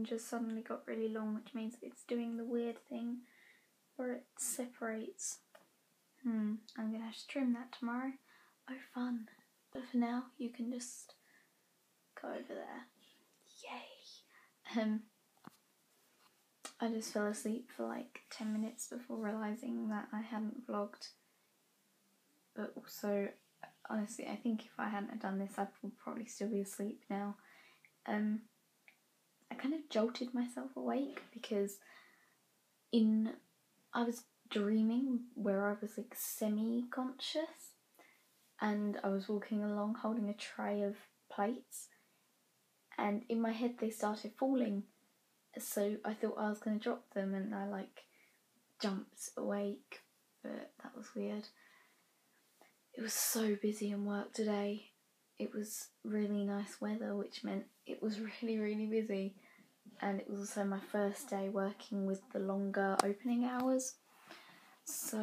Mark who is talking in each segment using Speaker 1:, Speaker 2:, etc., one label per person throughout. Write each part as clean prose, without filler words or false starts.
Speaker 1: just suddenly got really long, which means it's doing the weird thing where it separates. I'm gonna have to trim that tomorrow. Oh, fun. But for now, you can just go over there. Yay! I just fell asleep for like 10 minutes before realising that I hadn't vlogged. But also, honestly, I think if I hadn't done this, I would probably still be asleep now. I kind of jolted myself awake because I was dreaming where I was like semi-conscious, and I was walking along holding a tray of plates, and in my head they started falling, so I thought I was going to drop them, and I like jumped awake, but that was weird. It was so busy in work today. It was really nice weather, which meant it was really, really busy. And it was also my first day working with the longer opening hours. So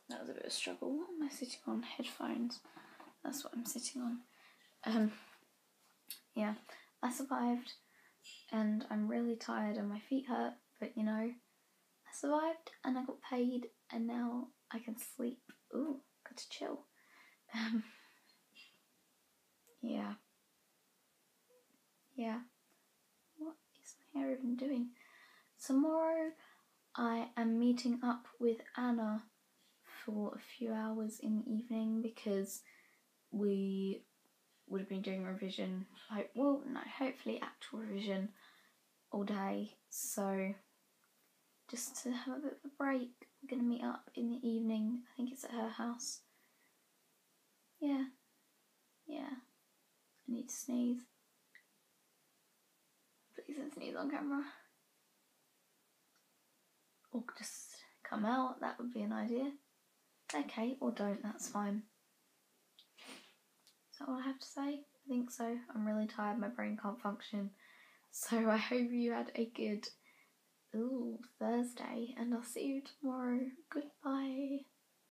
Speaker 1: that was a bit of a struggle. What am I sitting on? Headphones. That's what I'm sitting on. Yeah, I survived and I'm really tired and my feet hurt, but you know, I survived and I got paid and now I can sleep. Ooh, got to chill. Yeah. What is my hair even doing? Tomorrow I am meeting up with Anna for a few hours in the evening because we would have been doing revision, hopefully actual revision all day. So just to have a bit of a break, we're going to meet up in the evening. I think it's at her house. Yeah. I need to sneeze. Please don't sneeze on camera. Or just come out, that would be an idea. Okay, or don't, that's fine. Is that all I have to say? I think so. I'm really tired, my brain can't function. So I hope you had a good Thursday, and I'll see you tomorrow. Goodbye.